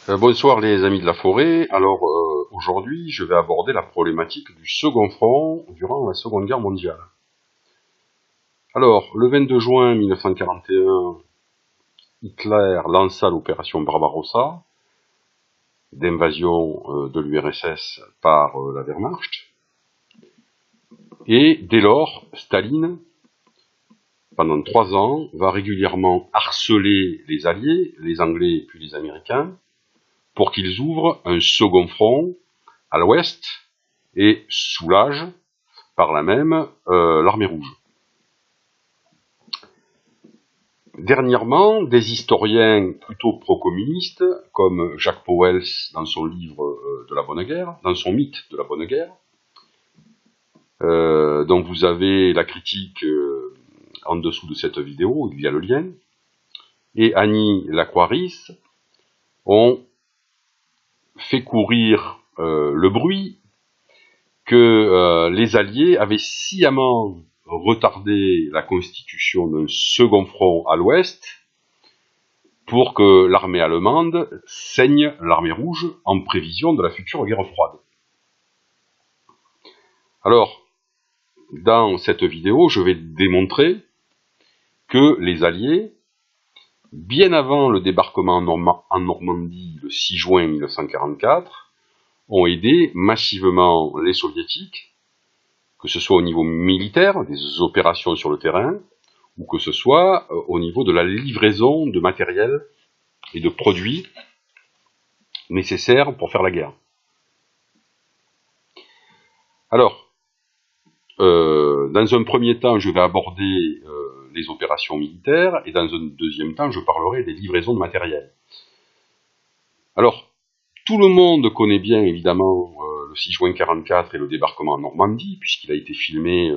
Bonsoir les amis de la forêt. Alors aujourd'hui je vais aborder la problématique du second front durant la Seconde Guerre mondiale. Alors le 22 juin 1941, Hitler lança l'opération Barbarossa d'invasion de l'URSS par la Wehrmacht. Et dès lors, Staline, pendant 3 ans, va régulièrement harceler les Alliés, les Anglais puis les Américains, pour qu'ils ouvrent un second front à l'ouest et soulagent par là même l'armée rouge. Dernièrement, des historiens plutôt pro-communistes, comme Jacques Pauwels dans son livre de la Bonne Guerre, dans son mythe de la Bonne Guerre, donc vous avez la critique en dessous de cette vidéo, il y a le lien, et Annie Lacroix-Ris ont fait courir le bruit que les Alliés avaient sciemment retardé la constitution d'un second front à l'ouest pour que l'armée allemande saigne l'armée rouge en prévision de la future guerre froide. Alors, dans cette vidéo, je vais démontrer que les Alliés, bien avant le débarquement en Normandie le 6 juin 1944, ont aidé massivement les Soviétiques, que ce soit au niveau militaire, des opérations sur le terrain, ou que ce soit au niveau de la livraison de matériel et de produits nécessaires pour faire la guerre. Alors, dans un premier temps, je vais aborder les opérations militaires, et dans un deuxième temps, je parlerai des livraisons de matériel. Alors, tout le monde connaît bien, évidemment, le 6 juin 1944 et le débarquement en Normandie, puisqu'il a été filmé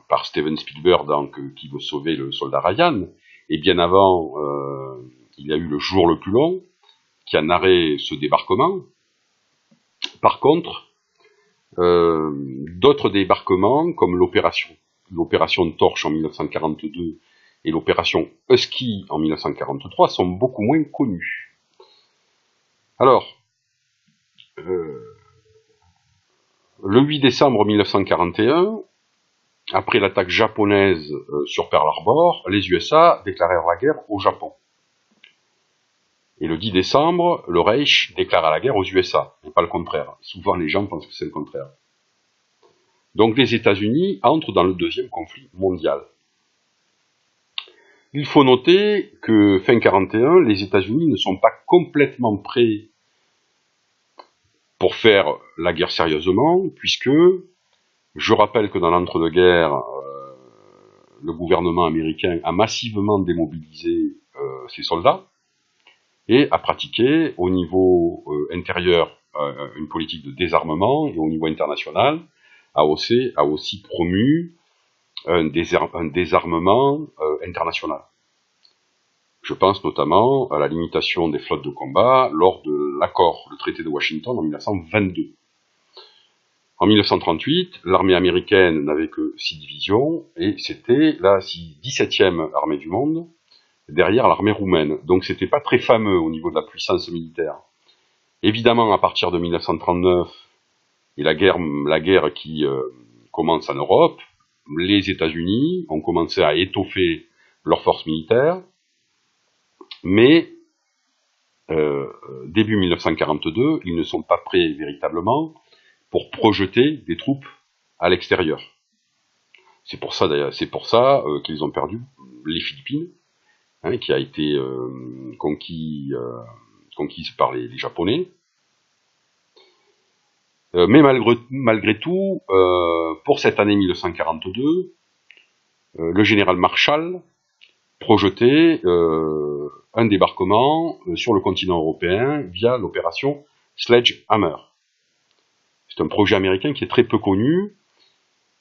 par Steven Spielberg dans Qui veut sauver le soldat Ryan, et bien avant, il y a eu Le jour le plus long, qui a narré ce débarquement. Par contre, d'autres débarquements, comme l'opération Torche en 1942 et l'opération Husky en 1943, sont beaucoup moins connus. Alors, le 8 décembre 1941, après l'attaque japonaise sur Pearl Harbor, les USA déclarèrent la guerre au Japon. Et le 10 décembre, le Reich déclara la guerre aux USA, et pas le contraire. Souvent les gens pensent que c'est le contraire. Donc les États-Unis entrent dans le deuxième conflit mondial. Il faut noter que fin 1941, les États-Unis ne sont pas complètement prêts pour faire la guerre sérieusement, puisque je rappelle que dans l'entre-deux-guerres, le gouvernement américain a massivement démobilisé ses soldats et a pratiqué au niveau intérieur une politique de désarmement, et au niveau international a aussi promu un désarmement international. Je pense notamment à la limitation des flottes de combat lors de l'accord, le traité de Washington en 1922. En 1938, l'armée américaine n'avait que 6 divisions, et c'était la 17e armée du monde, derrière l'armée roumaine. Donc c'était pas très fameux au niveau de la puissance militaire. Évidemment, à partir de 1939, et la guerre qui commence en Europe, les États-Unis ont commencé à étoffer leurs forces militaires, mais début 1942, ils ne sont pas prêts véritablement pour projeter des troupes à l'extérieur. C'est pour ça qu'ils ont perdu les Philippines, qui a été conquise par les Japonais. Mais malgré tout, pour cette année 1942, le général Marshall projetait un débarquement sur le continent européen via l'opération Sledgehammer. C'est un projet américain qui est très peu connu,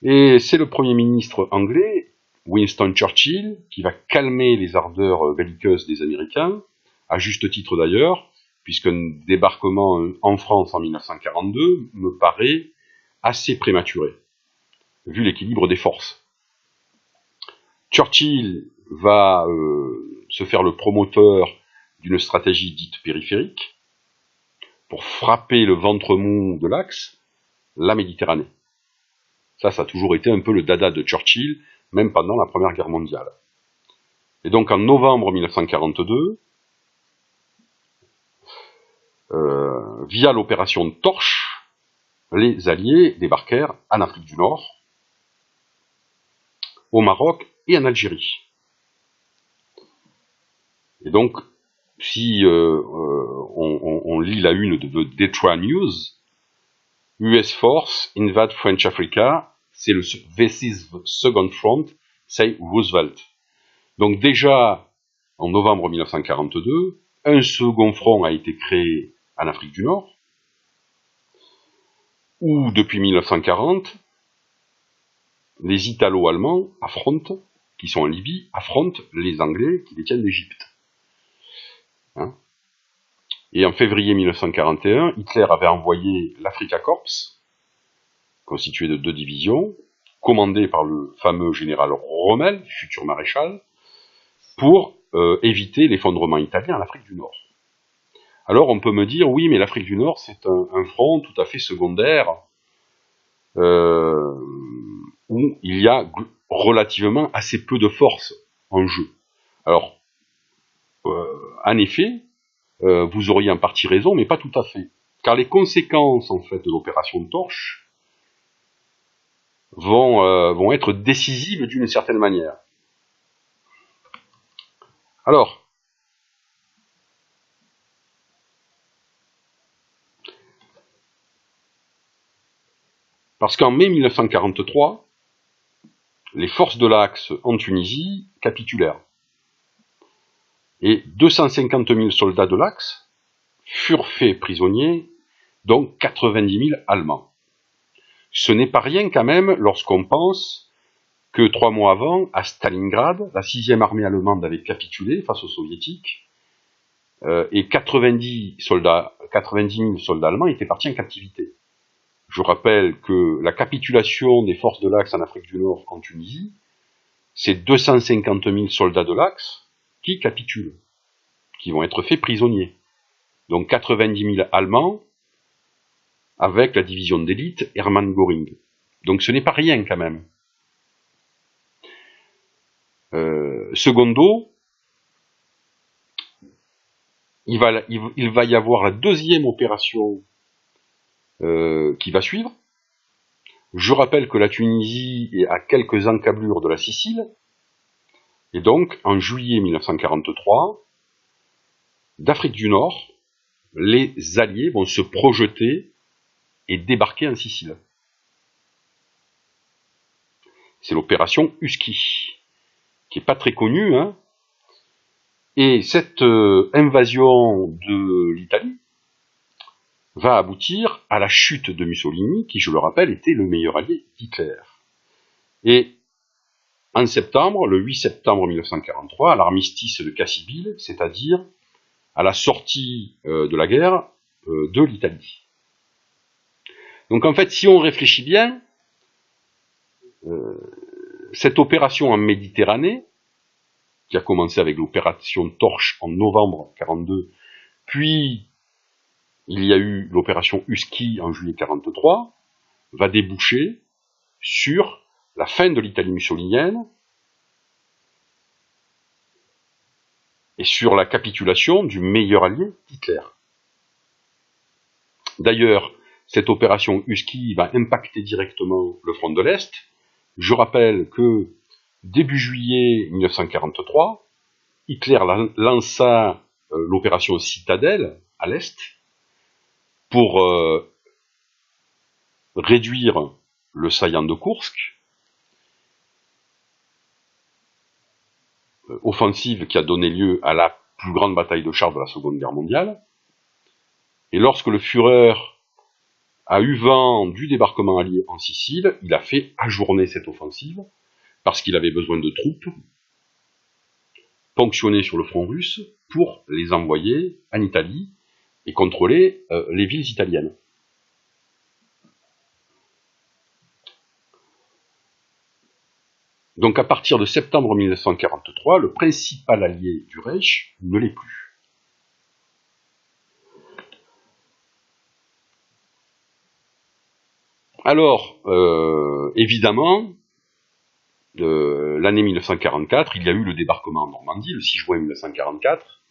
et c'est le Premier ministre anglais, Winston Churchill, qui va calmer les ardeurs belliqueuses des Américains, à juste titre d'ailleurs, puisqu'un débarquement en France en 1942 me paraît assez prématuré, vu l'équilibre des forces. Churchill va se faire le promoteur d'une stratégie dite périphérique pour frapper le ventre mou de l'Axe, la Méditerranée. Ça a toujours été un peu le dada de Churchill, même pendant la Première Guerre mondiale. Et donc en novembre 1942, via l'opération Torche, les Alliés débarquèrent en Afrique du Nord, au Maroc et en Algérie. Et donc, si on lit la une de The Detroit News, US Force invade French Africa, c'est le This is the second front, say Roosevelt. Donc déjà, en novembre 1942, un second front a été créé en Afrique du Nord, où depuis 1940, les Italo-Allemands affrontent, qui sont en Libye, affrontent les Anglais qui détiennent l'Égypte. Hein? Et en février 1941, Hitler avait envoyé l'Africa Corps, constitué de 2 divisions, commandées par le fameux général Rommel, futur maréchal, pour éviter l'effondrement italien en Afrique du Nord. Alors on peut me dire, oui, mais l'Afrique du Nord, c'est un front tout à fait secondaire, où il y a relativement assez peu de force en jeu. Alors, en effet, vous auriez en partie raison, mais pas tout à fait. Car les conséquences, en fait, de l'opération Torche vont être décisives d'une certaine manière. Alors, parce qu'en mai 1943, les forces de l'Axe en Tunisie capitulèrent. Et 250 000 soldats de l'Axe furent faits prisonniers, donc 90 000 Allemands. Ce n'est pas rien quand même lorsqu'on pense que 3 mois avant, à Stalingrad, la 6e armée allemande avait capitulé face aux soviétiques, et 90 000 soldats allemands étaient partis en captivité. Je rappelle que la capitulation des forces de l'Axe en Afrique du Nord en Tunisie, c'est 250 000 soldats de l'Axe qui capitulent, qui vont être faits prisonniers. Donc 90 000 Allemands avec la division d'élite Hermann Göring. Donc ce n'est pas rien quand même. Secondo, il va y avoir la 2e opération qui va suivre. Je rappelle que la Tunisie est à quelques encablures de la Sicile, et donc en juillet 1943, d'Afrique du Nord, les Alliés vont se projeter et débarquer en Sicile. C'est l'opération Husky, qui n'est pas très connue, hein. Et cette invasion de l'Italie va aboutir à la chute de Mussolini, qui, je le rappelle, était le meilleur allié d'Hitler. Et en septembre, le 8 septembre 1943, à l'armistice de Cassibile, c'est-à-dire à la sortie de la guerre de l'Italie. Donc en fait, si on réfléchit bien, cette opération en Méditerranée, qui a commencé avec l'opération Torche en novembre 1942, puis il y a eu l'opération Husky en juillet 1943, va déboucher sur la fin de l'Italie mussolinienne et sur la capitulation du meilleur allié d'Hitler. D'ailleurs, cette opération Husky va impacter directement le front de l'Est. Je rappelle que début juillet 1943, Hitler lança l'opération Citadelle à l'Est pour réduire le saillant de Koursk, offensive qui a donné lieu à la plus grande bataille de chars de la Seconde Guerre mondiale. Et lorsque le Führer a eu vent du débarquement allié en Sicile, il a fait ajourner cette offensive parce qu'il avait besoin de troupes ponctionnées sur le front russe pour les envoyer en Italie et contrôler les villes italiennes. Donc à partir de septembre 1943, le principal allié du Reich ne l'est plus. Alors, évidemment, l'année 1944, il y a eu le débarquement en Normandie, le 6 juin 1944,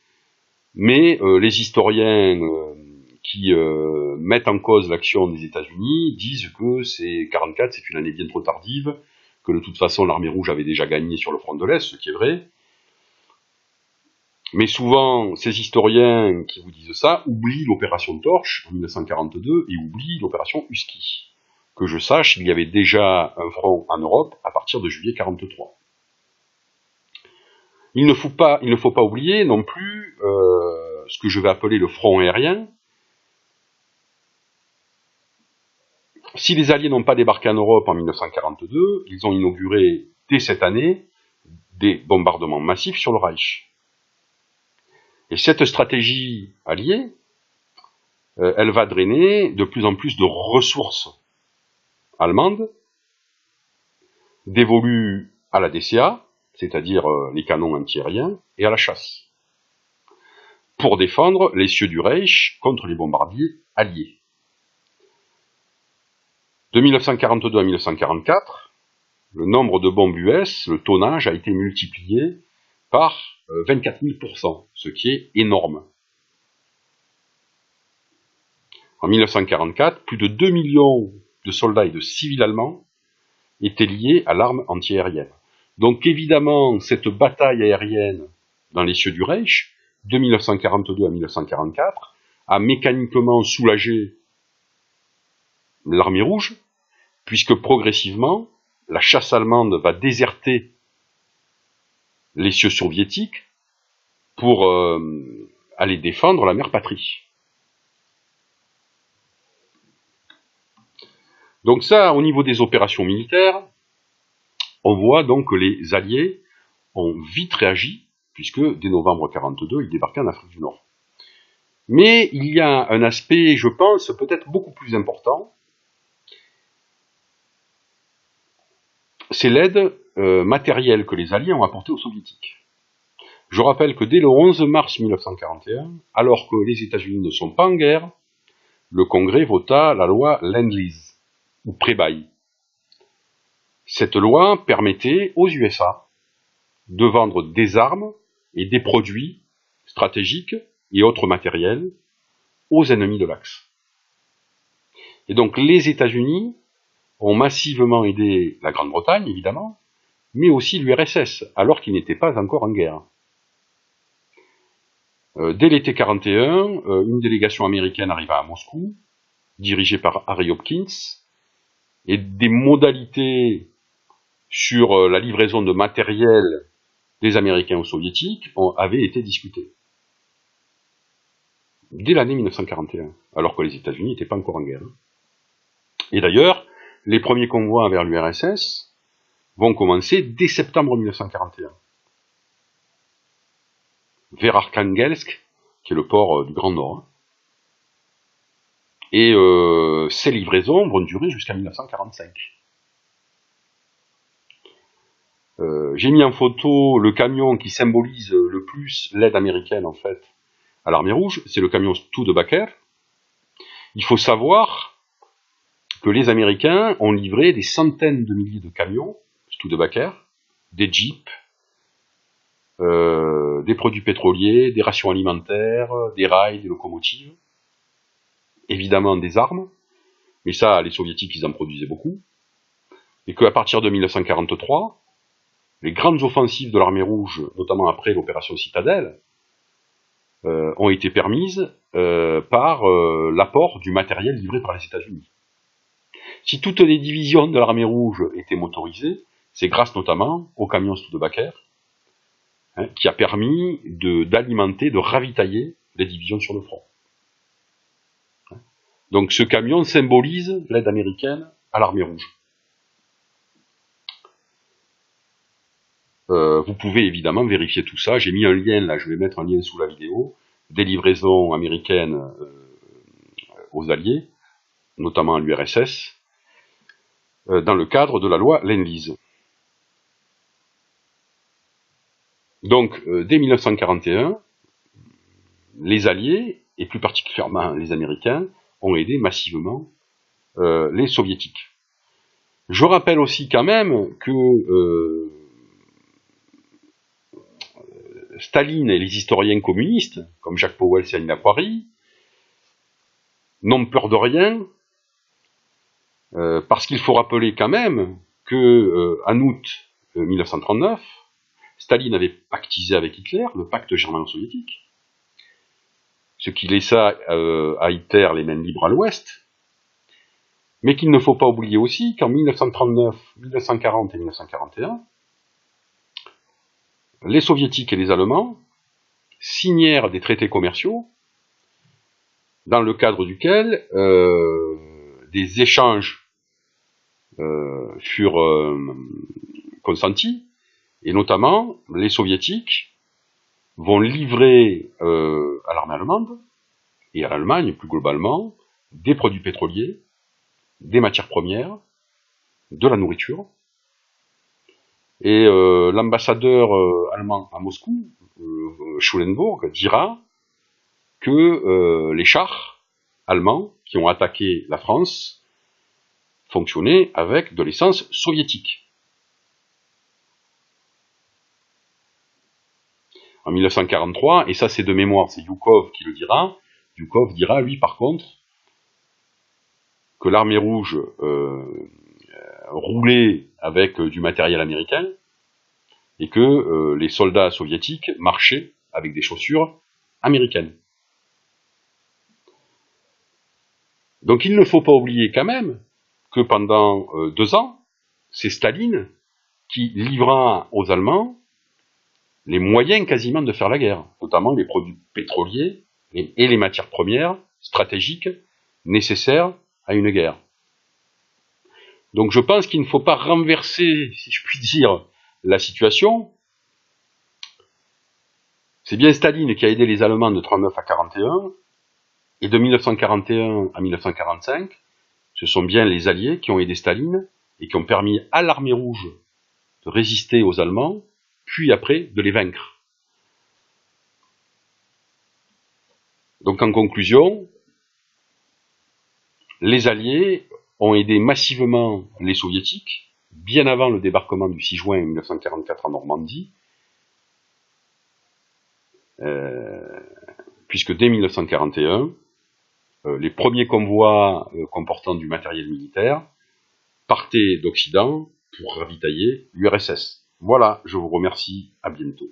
mais les historiens qui mettent en cause l'action des États-Unis disent que c'est 44, c'est une année bien trop tardive, que de toute façon l'armée rouge avait déjà gagné sur le front de l'Est, ce qui est vrai. Mais souvent, ces historiens qui vous disent ça oublient l'opération Torche en 1942 et oublient l'opération Husky. Que je sache, il y avait déjà un front en Europe à partir de juillet 1943. Il ne faut pas oublier non plus ce que je vais appeler le front aérien. Si les Alliés n'ont pas débarqué en Europe en 1942, ils ont inauguré dès cette année des bombardements massifs sur le Reich. Et cette stratégie alliée, elle va drainer de plus en plus de ressources allemandes dévolues à la DCA, c'est-à-dire les canons antiaériens, et à la chasse, pour défendre les cieux du Reich contre les bombardiers alliés. De 1942 à 1944, le nombre de bombes US, le tonnage, a été multiplié par 24 000%, ce qui est énorme. En 1944, plus de 2 millions de soldats et de civils allemands étaient liés à l'arme antiaérienne. Donc évidemment, cette bataille aérienne dans les cieux du Reich, de 1942 à 1944, a mécaniquement soulagé l'armée rouge, puisque progressivement, la chasse allemande va déserter les cieux soviétiques pour aller défendre la mère patrie. Donc ça, au niveau des opérations militaires, on voit donc que les Alliés ont vite réagi, puisque dès novembre 1942, ils débarquaient en Afrique du Nord. Mais il y a un aspect, je pense, peut-être beaucoup plus important, c'est l'aide matérielle que les Alliés ont apportée aux Soviétiques. Je rappelle que dès le 11 mars 1941, alors que les États-Unis ne sont pas en guerre, le Congrès vota la loi Lend-Lease, ou pré-bail. Cette loi permettait aux USA de vendre des armes et des produits stratégiques et autres matériels aux ennemis de l'Axe. Et donc les États-Unis ont massivement aidé la Grande-Bretagne, évidemment, mais aussi l'URSS, alors qu'ils n'étaient pas encore en guerre. Dès l'été 1941, une délégation américaine arriva à Moscou, dirigée par Harry Hopkins, et des modalités sur la livraison de matériel des Américains aux Soviétiques avaient été discutées. Dès l'année 1941, alors que les États-Unis n'étaient pas encore en guerre. Et d'ailleurs, les premiers convois vers l'URSS vont commencer dès septembre 1941. Vers Arkhangelsk, qui est le port du Grand Nord. Et ces livraisons vont durer jusqu'à 1945. J'ai mis en photo le camion qui symbolise le plus l'aide américaine, en fait, à l'armée rouge. C'est le camion Studebaker. Il faut savoir que les Américains ont livré des centaines de milliers de camions Studebaker, des jeeps, des produits pétroliers, des rations alimentaires, des rails, des locomotives, évidemment des armes, mais ça, les soviétiques, ils en produisaient beaucoup, et qu'à partir de 1943, les grandes offensives de l'armée rouge, notamment après l'opération Citadelle, ont été permises par l'apport du matériel livré par les États-Unis. Si toutes les divisions de l'armée rouge étaient motorisées, c'est grâce notamment au camion Studebaker, qui a permis d'alimenter, de ravitailler les divisions sur le front. Donc ce camion symbolise l'aide américaine à l'armée rouge. Vous pouvez évidemment vérifier tout ça. J'ai mis un lien là, je vais mettre un lien sous la vidéo, des livraisons américaines aux Alliés, notamment à l'URSS, dans le cadre de la loi Lend-Lease. Donc, dès 1941, les Alliés, et plus particulièrement les Américains, ont aidé massivement les soviétiques. Je rappelle aussi quand même que Staline et les historiens communistes, comme Jacques Powell et Anna Poiry, n'ont peur de rien, parce qu'il faut rappeler quand même que en août 1939, Staline avait pactisé avec Hitler, le pacte germano-soviétique, ce qui laissa à Hitler les mains libres à l'Ouest, mais qu'il ne faut pas oublier aussi qu'en 1939, 1940 et 1941, les Soviétiques et les Allemands signèrent des traités commerciaux dans le cadre duquel des échanges furent consentis, et notamment les Soviétiques vont livrer à l'armée allemande et à l'Allemagne plus globalement des produits pétroliers, des matières premières, de la nourriture. Et l'ambassadeur allemand à Moscou, Schulenburg, dira que les chars allemands qui ont attaqué la France fonctionnaient avec de l'essence soviétique. En 1943, et ça c'est de mémoire, c'est Yukov qui le dira, Yukov dira, lui par contre, que l'armée rouge roulait avec du matériel américain, et que les soldats soviétiques marchaient avec des chaussures américaines. Donc il ne faut pas oublier quand même que pendant 2 ans, c'est Staline qui livra aux Allemands les moyens quasiment de faire la guerre, notamment les produits pétroliers et les matières premières stratégiques nécessaires à une guerre. Donc je pense qu'il ne faut pas renverser, si je puis dire, la situation. C'est bien Staline qui a aidé les Allemands de 1939 à 1941, et de 1941 à 1945, ce sont bien les Alliés qui ont aidé Staline et qui ont permis à l'armée rouge de résister aux Allemands, puis après de les vaincre. Donc en conclusion, les Alliés ont aidé massivement les Soviétiques, bien avant le débarquement du 6 juin 1944 en Normandie, puisque dès 1941, les premiers convois comportant du matériel militaire partaient d'Occident pour ravitailler l'URSS. Voilà, je vous remercie, à bientôt.